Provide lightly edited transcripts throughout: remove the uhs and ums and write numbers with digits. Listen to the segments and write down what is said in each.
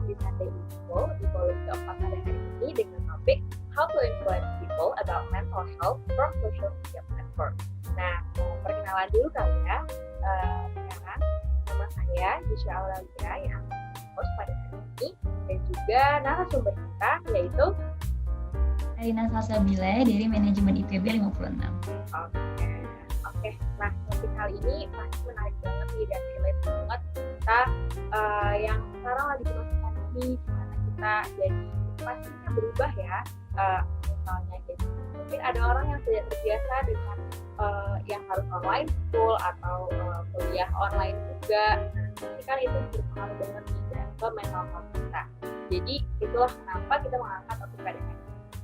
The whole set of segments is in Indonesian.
di Sunday Info di volume keempat pada hari ini dengan topik How to Influence People About Mental Health from Social Media Platform. Nah, perkenalan dulu kali ya. Sekarang nama saya Gisha Aurelia yang akan host pada hari ini dan juga narasumber kita yaitu Arina Salsabila dari Manajemen IPB 56. Oke. Nah, topik kali ini pasti menarik banget nih dan relate banget kita yang sekarang lagi di masa pandemi, gimana kita jadi pastinya berubah ya. Misalnya jadi mungkin ada orang yang tidak terbiasa dengan yang harus online school atau kuliah online juga. Ini kan itu berpengaruh banget nih ke mental health kita. Jadi itulah kenapa kita mengangkat topik pada hari ini.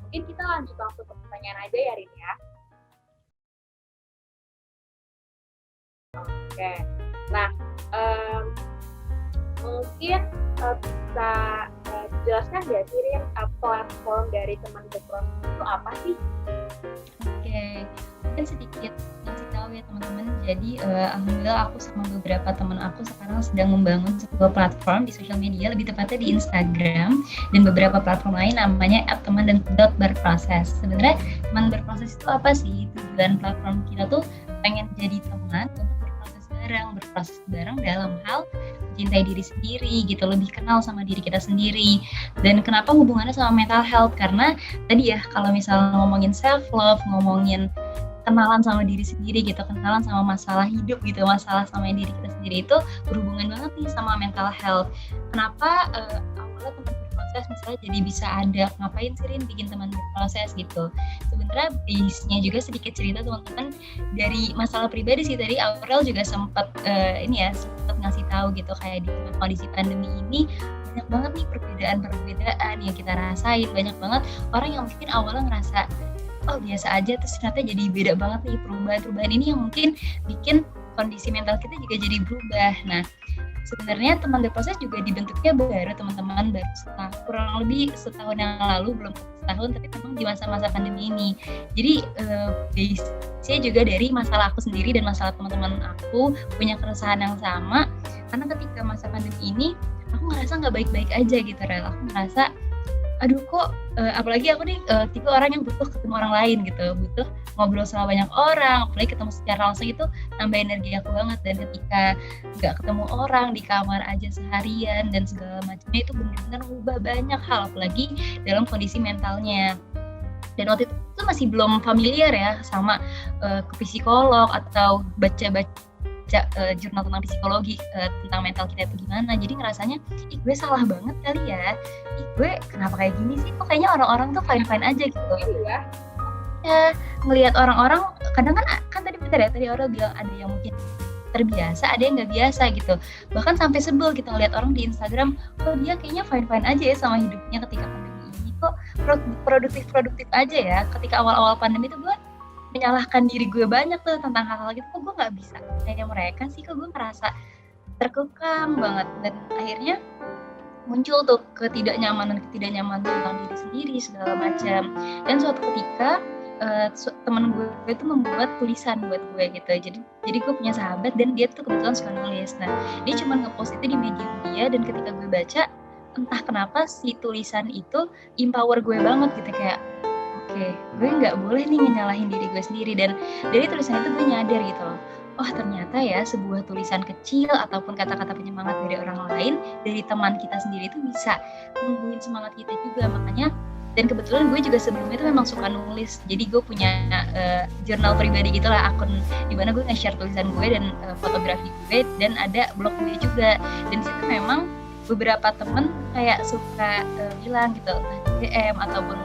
Mungkin kita lanjut langsung ke pertanyaan aja ya, Rin ya. Oke. Nah, mungkin bisa dijelaskan nggak sih, Rin, platform dari teman berproses itu apa sih? Oke, mungkin sedikit ngasih tahu ya teman-teman. Jadi alhamdulillah aku sama beberapa teman aku sekarang sedang membangun sebuah platform di sosial media, lebih tepatnya di Instagram dan beberapa platform lain namanya @teman.berproses. Sebenarnya teman berproses itu apa sih? Tujuan platform kita tuh pengen jadi teman untuk berproses bareng dalam hal mencintai diri sendiri gitu, lebih kenal sama diri kita sendiri. Dan kenapa hubungannya sama mental health? Karena tadi ya kalau misalnya ngomongin self love, ngomongin kenalan sama diri sendiri gitu, kenalan sama masalah hidup gitu, masalah sama diri kita sendiri itu berhubungan banget nih sama mental health. Kenapa awalnya teman berproses misalnya jadi bisa ada, ngapain sih Rin bikin teman berproses gitu. Sebenarnya base-nya juga sedikit cerita teman-teman dari masalah pribadi sih. Tadi Aurel juga sempat sempat ngasih tahu gitu kayak di kondisi pandemi ini banyak banget nih perbedaan yang kita rasain. Banyak banget orang yang mungkin awalnya ngerasa oh biasa aja, terus ternyata jadi beda banget nih. Perubahan ini yang mungkin bikin kondisi mental kita juga jadi berubah. Nah, sebenarnya teman berproses juga dibentuknya baru teman-teman, baru kurang lebih setahun yang lalu, belum setahun, tapi memang di masa-masa pandemi ini. Jadi base-nya juga dari masalah aku sendiri dan masalah teman-teman aku punya keresahan yang sama. Karena ketika masa pandemi ini aku ngerasa nggak baik-baik aja gitu, Rel. Aku ngerasa aduh kok apalagi aku nih tipe orang yang butuh ketemu orang lain gitu, butuh ngobrol sama banyak orang, apalagi ketemu secara langsung itu nambah energi aku banget. Dan ketika nggak ketemu orang, di kamar aja seharian dan segala macamnya, itu benar-benar ubah banyak hal, apalagi dalam kondisi mentalnya. Dan waktu itu masih belum familiar ya sama ke psikolog atau baca jurnal tentang psikologi tentang mental kita itu gimana. Jadi ngerasanya gue salah banget kali ya, gue kenapa kayak gini sih, kok kayaknya orang-orang tuh fine-fine aja gitu ya. Ngelihat orang-orang kadang kan tadi bener ya, tadi orang bilang ada yang mungkin terbiasa, ada yang nggak biasa gitu. Bahkan sampai sebel gitu ngelihat orang di Instagram, oh dia kayaknya fine-fine aja ya sama hidupnya ketika pandemi ini, kok produktif aja ya. Ketika awal-awal pandemi itu gue menyalahkan diri gue banyak tuh tentang hal-hal gitu, kok gue nggak bisa kayak mereka sih, kok gue ngerasa terkekang banget. Dan akhirnya muncul tuh ketidaknyamanan tentang diri sendiri segala macam. Dan suatu ketika teman gue itu membuat tulisan buat gue gitu. Jadi gue punya sahabat dan dia tuh kebetulan suka nulis. Nah, dia cuma ngepost itu di media dia, dan ketika gue baca, entah kenapa si tulisan itu empower gue banget gitu, kayak oke, gue nggak boleh nih nyalahin diri gue sendiri. Dan dari tulisan itu gue nyadar gitu loh, oh ternyata ya sebuah tulisan kecil ataupun kata-kata penyemangat dari orang lain, dari teman kita sendiri itu bisa menumbuhin semangat kita juga. Makanya, dan kebetulan gue juga sebelumnya itu memang suka nulis, jadi gue punya jurnal pribadi gitu lah, akun dimana gue nge-share tulisan gue dan fotografi gue, dan ada blog gue juga. Dan disitu memang beberapa temen kayak suka bilang gitu, DM ataupun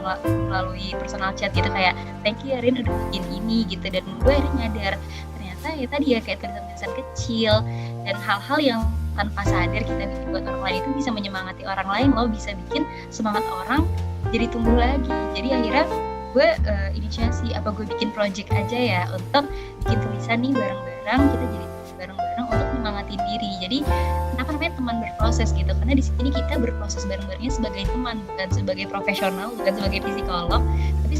melalui personal chat gitu, kayak thank you ya Rin udah bikin ini gitu. Dan gue akhirnya nyadar ternyata ya tadi ya kayak tulisan-tulisan kecil dan hal-hal yang tanpa sadar kita bikin buat orang lain itu bisa menyemangati orang lain loh, bisa bikin semangat orang jadi tumbuh lagi. Jadi akhirnya gue inisiasi, apa gue bikin project aja ya untuk bikin tulisan nih bareng-bareng, kita jadi bareng-bareng untuk menyemangati diri. Jadi kenapa namanya teman berproses gitu, karena di sini kita berproses bareng-barengnya sebagai teman, bukan sebagai profesional, bukan sebagai psikolog, tapi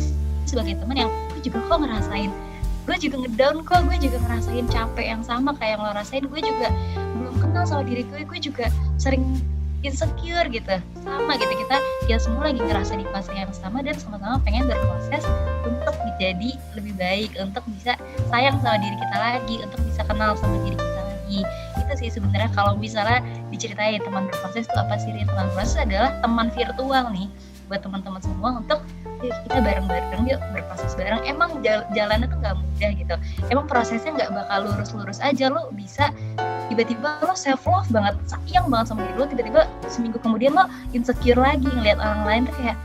sebagai teman yang gue juga kok ngerasain, gue juga ngedown kok, gue juga ngerasain capek yang sama kayak yang lo rasain, gue juga belum kenal sama diri gue juga sering insecure gitu, sama gitu, kita semua lagi ngerasa di fase yang sama dan sama-sama pengen berproses untuk menjadi lebih baik, untuk bisa sayang sama diri kita lagi, untuk bisa kenal sama diri kita lagi. Itu sih sebenarnya kalau misalnya diceritain teman berproses itu apa sih? Teman berproses adalah teman virtual nih buat teman-teman semua untuk yuk kita bareng-bareng yuk berproses bareng. Emang jalannya tuh nggak mudah gitu, emang prosesnya nggak bakal lurus-lurus aja. Lo bisa tiba-tiba lo self love banget, sayang banget sama diri lo, tiba-tiba seminggu kemudian lo insecure lagi ngelihat orang lain tuh kayak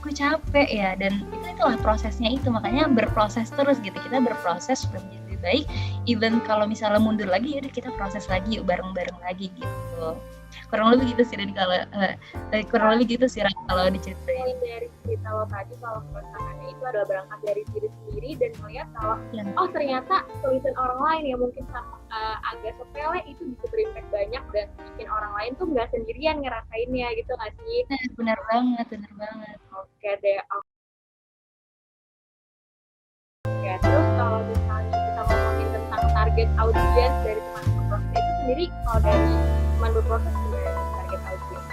gue capek ya. Dan itulah prosesnya itu, makanya berproses terus gitu, kita berproses supaya menjadi lebih baik. Even kalau misalnya mundur lagi, yaudah kita proses lagi yuk bareng-bareng lagi gitu. Kurang lebih gitu sih, dan kalau kurang lebih gitu sih kalau diceritain. Dari cerita lo tadi kalau keresahannya itu adalah berangkat dari diri sendiri dan melihat kalau oh ternyata tulisan orang lain yang mungkin sama agak sepele itu bisa berimpact banyak dan bikin orang lain tuh nggak sendirian ngerasainnya gitu nggak sih? Benar banget. Oke deh. Oke, terus kalau misalnya kita ngomongin tentang target audiens dari teman berproses itu sendiri, kalau dari teman berproses sebenarnya target audiens?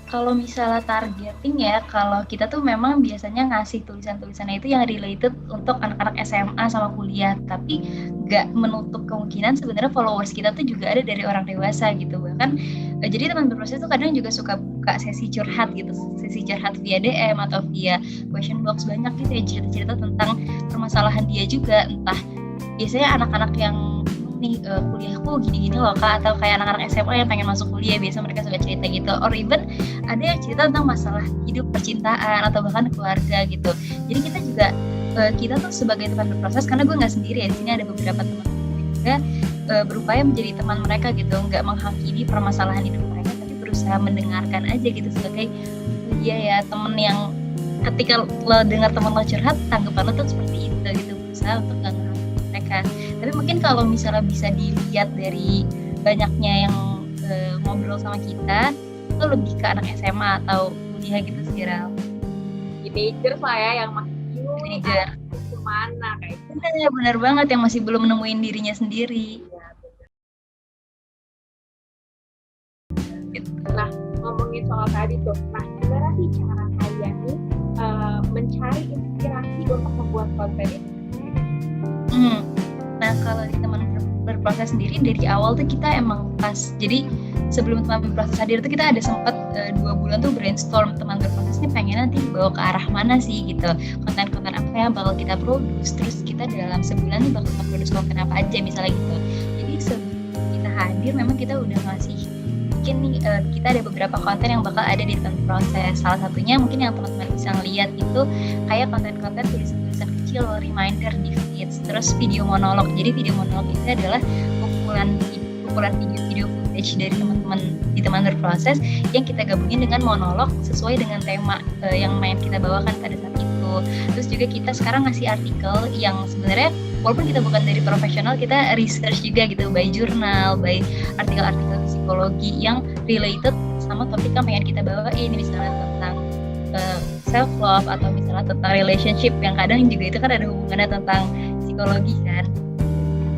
Kalau misalnya targeting ya, kalau kita tuh memang biasanya ngasih tulisan-tulisannya itu yang related untuk anak-anak SMA sama kuliah, tapi nggak menutup kemungkinan sebenarnya followers kita tuh juga ada dari orang dewasa gitu. Bahkan jadi teman berproses tuh kadang juga suka buka sesi curhat gitu, sesi curhat via DM atau via question box, banyak gitu ya cerita-cerita tentang permasalahan dia juga. Entah biasanya anak-anak yang nih kuliahku gini-gini loh kak, atau kayak anak-anak SMA yang pengen masuk kuliah, biasa mereka suka cerita gitu, or even ada yang cerita tentang masalah hidup percintaan atau bahkan keluarga gitu. Jadi kita juga kita tuh sebagai teman berproses, karena gue nggak sendiri ya, di sini ada beberapa teman juga berupaya menjadi teman mereka gitu, nggak menghakimi permasalahan hidup mereka, tapi berusaha mendengarkan aja gitu sebagai iya ya teman yang ketika lo dengar teman lo curhat, tanggapan lo tuh seperti itu gitu, berusaha untuk nggak menghakimi mereka. Tapi mungkin kalau misalnya bisa dilihat dari banyaknya yang ngobrol sama kita, itu lebih ke anak SMA atau kuliah gitu sih, Ral. Teenagers lah ya, yang masih bingung Teenager. Kemana kayak Bener banget, yang masih belum nemuin dirinya sendiri. Gitu. Nah, ngomongin soal tadi tuh, nah gimana sih cara kalian nih mencari inspirasi untuk membuat konten itu? Nah kalau di teman berproses sendiri, dari awal tuh kita emang pas, jadi sebelum teman berproses hadir tuh kita ada sempat 2 bulan tuh brainstorm teman berproses ini pengen nanti bawa ke arah mana sih gitu, konten-konten apa yang bakal kita produce, terus kita dalam sebulan nih bakal produce konten apa aja misalnya gitu. Jadi sebelum kita hadir memang kita udah ngasih, mungkin nih kita ada beberapa konten yang bakal ada di teman proses. Salah satunya mungkin yang teman-teman bisa ngeliat itu kayak konten-konten tulisan-tulisan kecil, reminder di feeds, terus video monolog. Jadi video monolog itu adalah kumpulan video footage dari teman-teman di teman berproses yang kita gabungin dengan monolog sesuai dengan tema yang main kita bawakan pada saat itu. Terus juga kita sekarang ngasih artikel yang sebenarnya walaupun kita bukan dari profesional, kita research juga gitu, by jurnal, by artikel-artikel psikologi yang related sama topik yang pengen kita bawain, misalnya tentang self love atau misalnya tentang relationship yang kadang juga itu kan ada hubungannya tentang psikologi kan.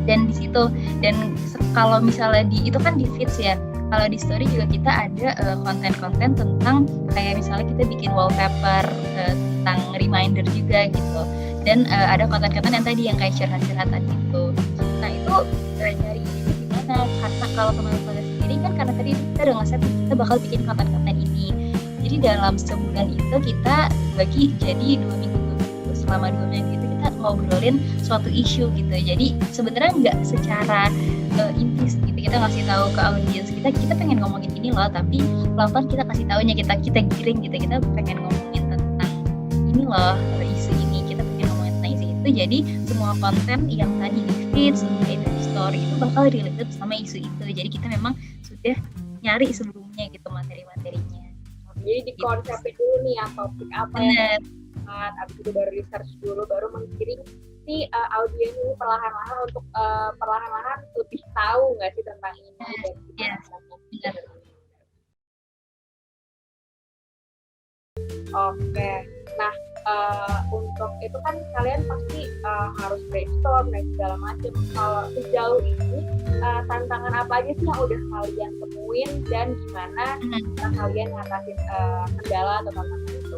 Dan di situ, dan kalau misalnya itu kan di feeds ya, kalau di story juga kita ada konten-konten tentang kayak misalnya kita bikin wallpaper tentang reminder juga gitu. Dan ada konten-konten yang tadi yang kayak curhat-curhatan gitu. Nah itu nyari ini gimana? Karena kalau teman-teman sendiri kan, karena tadi kita udah nge-set kita bakal bikin konten-konten ini. Jadi dalam sebulan itu kita bagi jadi 2 minggu. Selama 2 minggu itu kita ngobrolin suatu isu gitu. Jadi sebenarnya nggak secara intis gitu, kita ngasih tahu ke audiens kita pengen ngomongin ini loh, tapi pelan-pelan kita kasih taunya, kita giring gitu, kita pengen ngomongin tentang ini loh, isu ini, kita pengen ngomongin tentang isu itu. Jadi semua konten yang tadi di feeds, di story itu bakal related sama isu itu. Jadi kita memang sudah nyari sebelumnya gitu materi-materinya. Jadi dikonsepin dulu nih ya topik apa yang abis itu baru research dulu, baru menggiring si audiens ini perlahan-lahan untuk perlahan-lahan lebih tahu nggak sih tentang ini dan benar. Oke, nah untuk itu kan kalian pasti harus brainstorm dan segala macam. Kalau sejauh ini tantangan apa aja sih yang udah kalian temuin dan gimana kalian ngatasin kendala atau tantangan itu?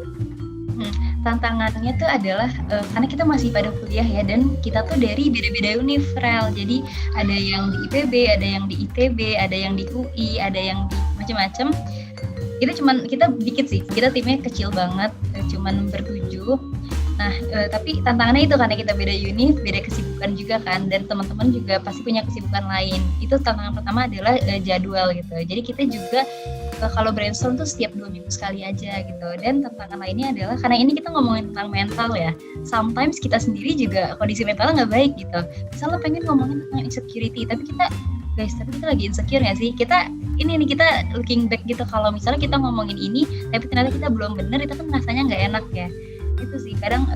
Tantangannya tuh adalah karena kita masih pada kuliah ya, dan kita tuh dari beda-beda universal. Jadi ada yang di IPB, ada yang di ITB, ada yang di UI, ada yang di macam-macam. Kita dikit sih, kita timnya kecil banget, cuman bertujuh. Nah, tapi tantangannya itu karena kita beda univ, beda kesibukan juga kan, dan teman-teman juga pasti punya kesibukan lain. Itu tantangan pertama adalah jadwal gitu. Jadi kita juga kalau brainstorm tuh setiap 2 minggu sekali aja gitu. Dan tantangan lainnya adalah karena ini kita ngomongin tentang mental ya, sometimes kita sendiri juga kondisi mentalnya nggak baik gitu. Misalnya pengen ngomongin tentang insecurity, tapi kita lagi insecure nggak sih? Kita looking back gitu, kalau misalnya kita ngomongin ini tapi ternyata kita belum bener, itu kan rasanya nggak enak ya. Itu sih kadang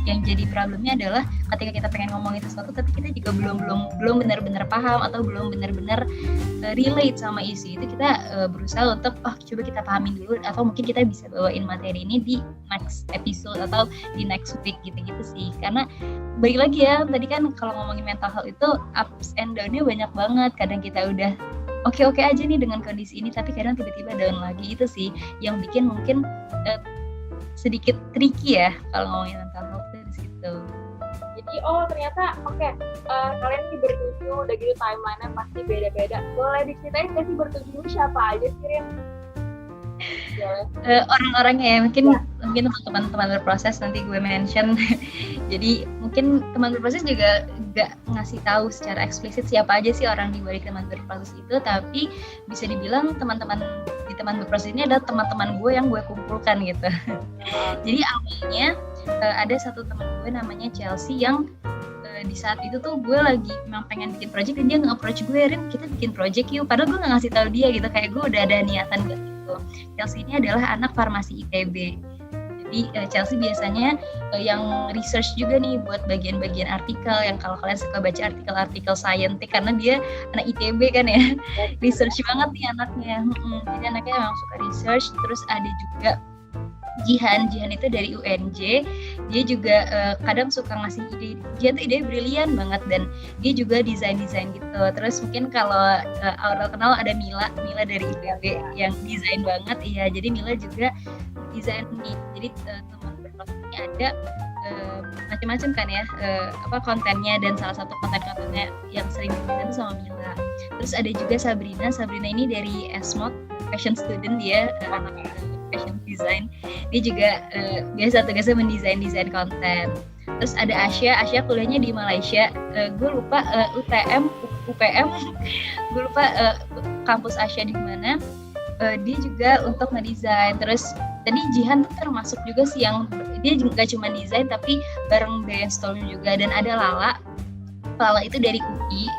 yang jadi problemnya adalah ketika kita pengen ngomongin sesuatu tapi kita juga belum benar-benar paham atau belum benar-benar relate sama isu itu. Kita berusaha untuk coba kita pahamin dulu, atau mungkin kita bisa bawain materi ini di next episode atau di next week gitu-gitu sih. Karena balik lagi ya, tadi kan kalau ngomongin mental health itu ups and down-nya banyak banget. Kadang kita udah oke aja nih dengan kondisi ini, tapi kadang tiba-tiba down lagi. Itu sih yang bikin mungkin sedikit tricky ya kalau ngomongin mental health dari situ. Jadi ternyata kalian sih bertujuh, udah gitu timeline-nya pasti beda-beda. Boleh diceritain nggak sih bertujuh siapa aja sih, Rin? Orang-orangnya ya, mungkin teman-teman berproses nanti gue mention. Jadi mungkin teman berproses juga gak ngasih tahu secara eksplisit siapa aja sih orang di balik teman berproses itu, tapi bisa dibilang teman-teman di teman berproses ini adalah teman-teman gue yang gue kumpulkan gitu. Jadi awalnya ada satu teman gue namanya Chelsea yang di saat itu tuh gue lagi memang pengen bikin project, dan dia nge-approach gue, Rin kita bikin project yuk, padahal gue gak ngasih tahu dia gitu, kayak gue udah ada niatan gitu. Chelsea ini adalah anak farmasi ITB. Jadi Chelsea biasanya yang research juga nih buat bagian-bagian artikel, yang kalau kalian suka baca artikel-artikel scientific, karena dia anak ITB kan ya, research banget nih anaknya. Jadi anaknya memang suka research. Terus ada juga Jihan itu dari UNJ, dia juga kadang suka ngasih ide. Dia tuh ide brilian banget, dan dia juga desain gitu. Terus mungkin kalau Aurel kenal ada Mila dari IPB yang desain banget. Iya, jadi Mila juga desain nih. Jadi teman berprosesnya ada macam-macam kan ya, kontennya, dan salah satu kontennya yang sering didesain itu sama Mila. Terus ada juga Sabrina ini dari Esmod fashion student, dia anak fashion design. Dia juga biasa tugasnya mendesain konten. Terus ada Asya kuliahnya di Malaysia. Gue lupa UPM, gue lupa kampus Asya di mana. Dia juga untuk ngedesain. Terus tadi Jihan tuh termasuk juga sih yang dia nggak cuma desain tapi bareng brainstorm juga. Dan ada Lala itu dari UI.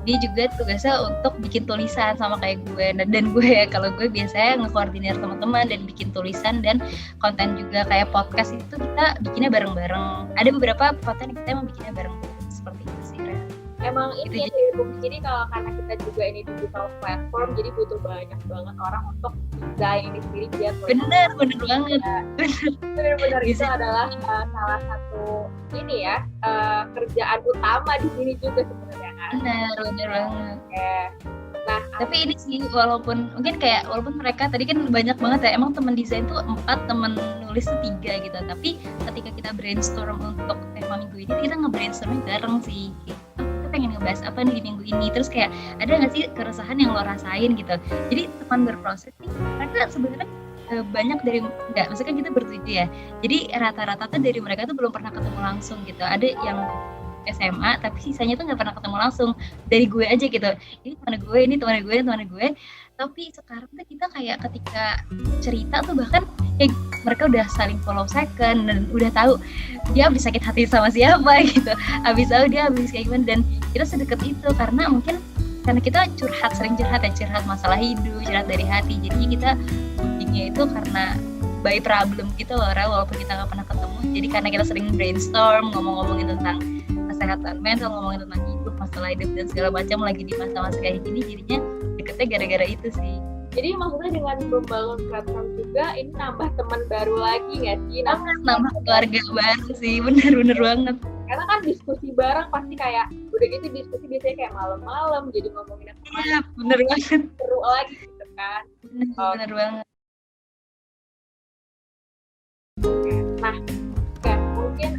Dia juga tugasnya untuk bikin tulisan sama kayak gue, dan gue ya, kalau gue biasanya ngekoordinir teman-teman dan bikin tulisan dan konten juga. Kayak podcast itu kita bikinnya bareng-bareng. Ada beberapa konten yang kita emang bikinnya bareng-bareng seperti itu sih, Ren. Emang ini jadi kalau karena kita juga ini digital platform, jadi butuh banyak banget orang untuk desain ini sendiri biar bener banget. Bener itu adalah salah satu ini ya kerjaan utama di sini juga sebenarnya kan. Bener banget. Nah, tapi ini sih walaupun mereka tadi kan banyak banget ya, emang teman desain tuh 4, teman nulis tuh 3 gitu. Tapi ketika kita brainstorm untuk tema minggu ini, kita nge-brainstorming bareng sih. Kita pengen ngebahas apa nih di minggu ini, terus kayak ada nggak sih keresahan yang lo rasain gitu. Jadi teman berproses nih, mereka sebenarnya banyak dari maksudnya kita bertujuh ya. Jadi rata-rata tuh dari mereka tuh belum pernah ketemu langsung gitu. Ada yang SMA tapi sisanya tuh nggak pernah ketemu langsung. Dari gue aja gitu, ini teman gue. Tapi sekarang tuh kita kayak ketika cerita tuh bahkan mereka udah saling follow second dan udah tahu dia habis sakit hati sama siapa gitu, habis tahu dia habis kayak gimana. Dan kita sedekat itu karena kita sering curhat masalah hidup, curhat dari hati. Jadi kita bondingnya itu karena by problem gitu loh, walaupun kita nggak pernah ketemu. Jadi karena kita sering brainstorm, ngomongin tentang kesehatan mental, ngomongin tentang hidup, masalah hidup dan segala macam, lagi di masa-masa kayak gini, jadinya deketnya gara-gara itu sih. Jadi maksudnya dengan membangun platform juga ini nambah teman baru lagi nggak sih? Nambah keluarga baru sih, bener banget. Karena kan diskusi bareng pasti kayak udah gitu diskusi biasanya kayak malam-malam jadi ngomongin apa? Iya, bener banget. Seru lagi gitu kan? Bener banget. Nah, mungkin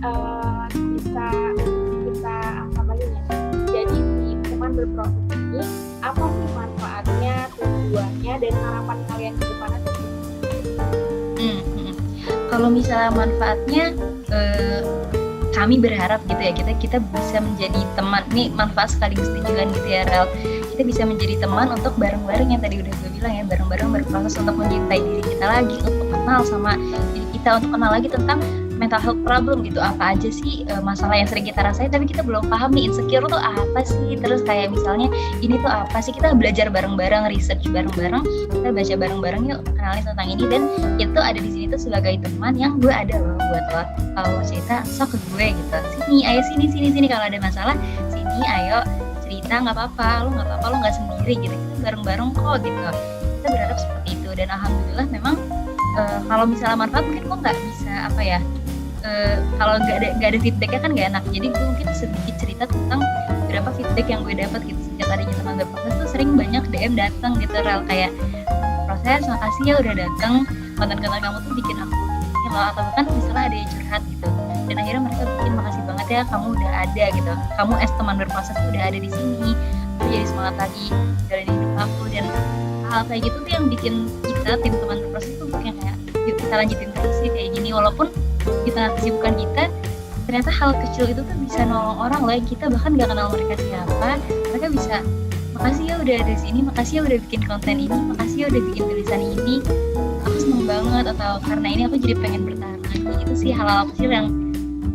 kita apa lagi ya? Jadi si teman berproses ini apa sih manfaatnya, tujuannya, dan harapan kalian ke depannya? Kalau misalnya manfaatnya, kami berharap gitu ya, kita bisa menjadi teman. Nih manfaat sekaligus tujuan gitu ya, Rel. Kita bisa menjadi teman untuk bareng-bareng yang tadi udah gue bilang ya, bareng-bareng berproses untuk mencintai diri kita lagi, untuk kenal sama diri kita, untuk kenal lagi tentang mental health problem gitu, apa aja sih masalah yang sering kita rasain tapi kita belum paham nih, insecure tuh apa sih, terus kayak misalnya ini tuh apa sih, kita belajar bareng-bareng, research bareng-bareng, kita baca bareng-bareng yuk, kenalin tentang ini. Dan itu ada di sini tuh sebagai teman yang gue ada loh buat lo, kalau mau cerita sok ke gue gitu, sini ayo sini kalau ada masalah sini ayo cerita, nggak apa-apa lo nggak sendiri gitu, kita bareng-bareng kok gitu. Kita berharap seperti itu, dan alhamdulillah memang kalau misalnya manfaat mungkin gue nggak bisa apa ya, kalau nggak ada feedbacknya kan nggak enak. Jadi gue mungkin sedikit cerita tentang beberapa feedback yang gue dapat gitu sejak adanya teman berproses tuh, sering banyak DM datang gitu, Rel, kayak proses makasih ya udah datang, konten-konten kamu tuh bikin aku ini loh, atau kan misalnya ada yang curhat gitu, dan akhirnya mereka bikin makasih banget ya kamu udah ada gitu, kamu as teman berproses tuh udah ada di sini, aku jadi semangat lagi dalam hidup aku. Dan hal kayak gitu tuh yang bikin kita tim teman berproses tuh yang kayak yuk kita lanjutin terus sih kayak gini, walaupun di tengah kesibukan kita ternyata hal kecil itu tuh bisa nolong orang loh yang kita bahkan gak kenal mereka siapa. Mereka bisa makasih ya udah ada di sini, makasih ya udah bikin konten ini, makasih ya udah bikin tulisan ini, aku seneng banget, atau karena ini aku jadi pengen bertahan lagi. Itu sih hal-hal kecil yang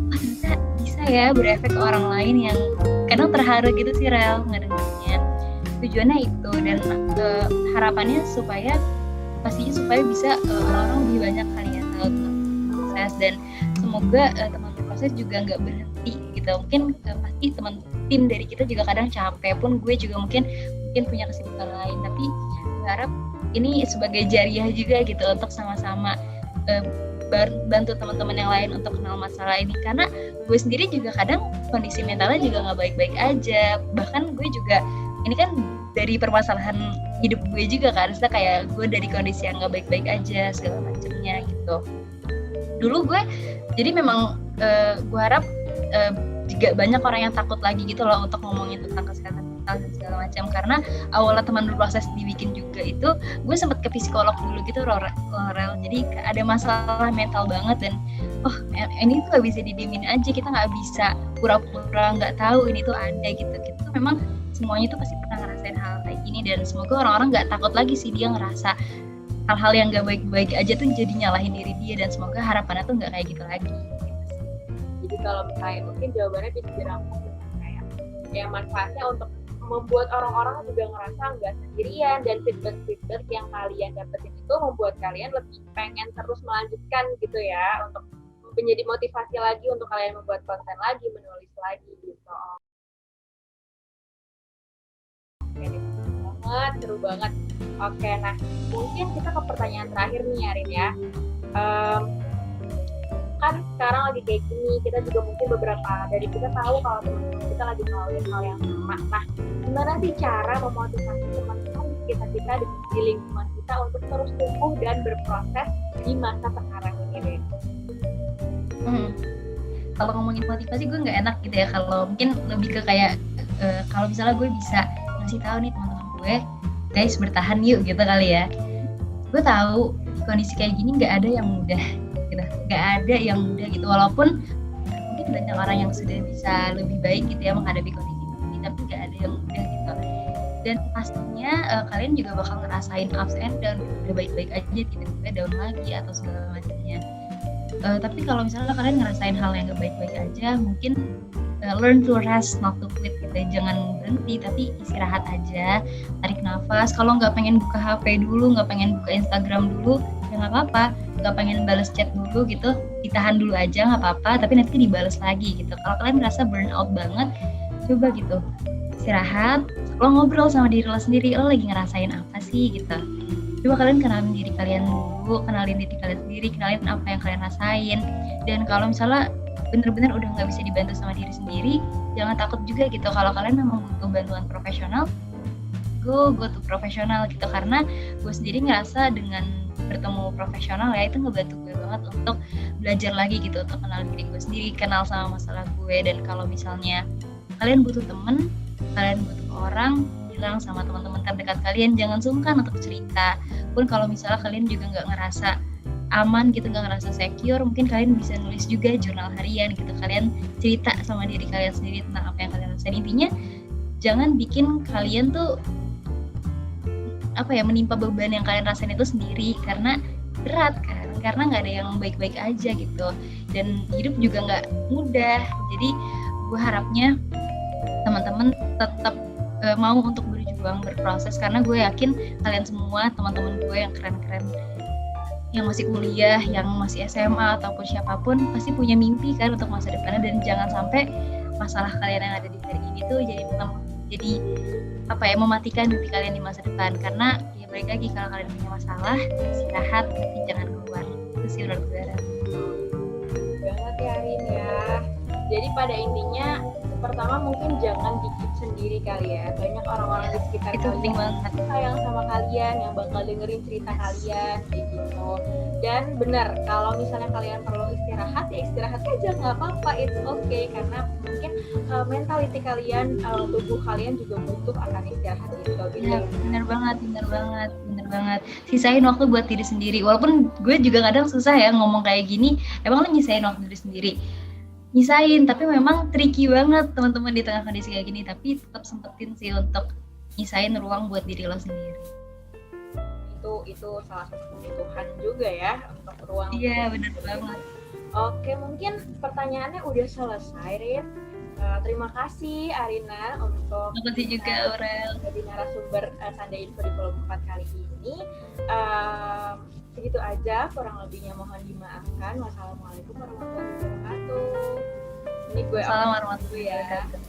ternyata bisa ya berefek ke orang lain yang kadang terharu gitu sih, Rel, ngedengarnya. Tujuannya itu, dan harapannya supaya bisa orang-orang lebih banyak kali ya tahu tentang proses, dan semoga teman berproses juga nggak berhenti gitu. Mungkin pasti teman tim dari kita juga kadang capek, pun gue juga mungkin punya kesibukan lain, tapi berharap ini sebagai jariah juga gitu untuk sama-sama bantu teman-teman yang lain untuk kenal masalah ini. Karena gue sendiri juga kadang kondisi mentalnya juga nggak baik-baik aja, bahkan gue juga ini kan dari permasalahan hidup gue juga kan, misalnya kayak gue dari kondisi yang nggak baik-baik aja segala macamnya gitu. Dulu gue jadi memang gue harap juga banyak orang yang takut lagi gitu loh untuk ngomongin tentang kesehatan mental dan segala macam, karena awalnya teman berproses dibikin juga itu gue sempat ke psikolog dulu gitu, Rel. Jadi ada masalah mental banget, dan ini tuh gak bisa didiemin aja, kita nggak bisa pura-pura nggak tahu ini tuh ada gitu. Kita tuh memang semuanya tuh pasti pernah ngerasain hal kayak gini, dan semoga orang-orang nggak takut lagi sih dia ngerasa hal-hal yang nggak baik-baik aja tuh jadi nyalahin diri dia, dan semoga harapannya tuh nggak kayak gitu lagi. Jadi kalau misalnya mungkin jawabannya bisa dirangkum dengan kayak ya manfaatnya untuk membuat orang-orang juga ngerasa nggak sendirian, dan feedback yang kalian dapetin itu membuat kalian lebih pengen terus melanjutkan gitu ya, untuk menjadi motivasi lagi untuk kalian membuat konten lagi, menulis lagi gitu. Oke, seru banget. Oke, nah mungkin kita ke pertanyaan terakhir nih, Arin ya. Kan sekarang lagi kayak gini, kita juga mungkin beberapa dari kita tahu kalau teman-teman kita lagi ngelakuin hal yang sama. Nah, gimana sih cara memotivasi teman-teman kita di lingkungan kita untuk terus tumbuh dan berproses di masa sekarang ini, Rin? Kalau ngomongin motivasi gue nggak enak gitu ya, kalau mungkin lebih ke kayak kalau misalnya gue bisa ngasih tahu nih teman-teman gue, guys bertahan yuk gitu kali ya. Gue tahu di kondisi kayak gini nggak ada yang mudah gitu, nggak ada yang mudah gitu, walaupun mungkin banyak orang yang sudah bisa lebih baik gitu ya menghadapi kondisi ini, tapi nggak ada yang mudah gitu. Dan pastinya kalian juga bakal ngerasain ups and down, udah baik-baik aja tiba-tiba down lagi atau segala macamnya. Tapi kalau misalnya kalian ngerasain hal yang gak baik-baik aja, mungkin learn to rest, not to quit gitu. Jangan berhenti, tapi istirahat aja, tarik nafas. Kalau nggak pengen buka HP dulu, nggak pengen buka Instagram dulu, ya nggak apa-apa. Nggak pengen balas chat dulu gitu, ditahan dulu aja nggak apa-apa, tapi nanti dibalas lagi gitu. Kalau kalian merasa burn out banget, coba gitu istirahat. Lo ngobrol sama diri lo sendiri, lo lagi ngerasain apa sih gitu. coba kalian kenalin diri kalian dulu, kenalin diri kalian sendiri, kenalin apa yang kalian rasain. Dan kalau misalnya bener-bener udah nggak bisa dibantu sama diri sendiri, jangan takut juga gitu. Kalau kalian memang butuh bantuan profesional, go to profesional gitu. Karena gue sendiri ngerasa dengan bertemu profesional ya itu ngebantu gue banget untuk belajar lagi gitu, untuk kenal diri gue sendiri, kenal sama masalah gue. Dan kalau misalnya kalian butuh temen, kalian butuh orang, bilang sama teman-teman terdekat kalian, jangan sungkan untuk cerita. Pun kalau misalnya kalian juga nggak ngerasa aman gitu, nggak ngerasa secure, mungkin kalian bisa nulis juga jurnal harian gitu. Kalian cerita sama diri kalian sendiri tentang apa yang kalian rasain. Intinya jangan bikin kalian tuh menimpa beban yang kalian rasain itu sendiri, karena berat kan, karena nggak ada yang baik-baik aja gitu, dan hidup juga nggak mudah. Jadi gue harapnya teman-teman tetap mau untuk berjuang, berproses, karena gue yakin kalian semua teman-teman gue yang keren-keren, yang masih kuliah, yang masih SMA ataupun siapapun pasti punya mimpi kan untuk masa depannya. Dan jangan sampai masalah kalian yang ada di hari ini tuh jadi mematikan mimpi kalian di masa depan. Karena ya balik lagi, kalau kalian punya masalah, istirahat tapi jangan keluar. Itu sih menurut gue. Banget ya Arin ya. Jadi pada intinya pertama mungkin jangan dikit sendiri kali ya. Banyak orang-orang di sekitar itu penting kalian banget, sayang sama kalian, yang bakal dengerin cerita kalian kayak gitu. Dan benar, kalau misalnya kalian perlu istirahat ya istirahat aja, nggak apa-apa, it's okay. Karena mungkin mentality kalian, tubuh kalian juga butuh akan istirahat gitu. ya, bener banget. Sisain waktu buat diri sendiri. Walaupun gue juga kadang susah ya ngomong kayak gini, emang lo nyisain waktu diri sendiri, nyisain, tapi memang tricky banget teman-teman di tengah kondisi kayak gini. Tapi tetap sempetin sih untuk nyisain ruang buat diri lo sendiri. Itu salah satu kebutuhan juga ya untuk ruang. Iya, benar banget. Oke, mungkin pertanyaannya udah selesai, Rin. Terima kasih Arina untuk Terima kasih juga Aurel jadi narasumber Sunday Info di volume 4 kali ini. Segitu aja, kurang lebihnya mohon dimaafkan. Wassalamualaikum warahmatullahi wabarakatuh. Ini gue Assalamualaikum warahmatullahi ya. wabarakatuh.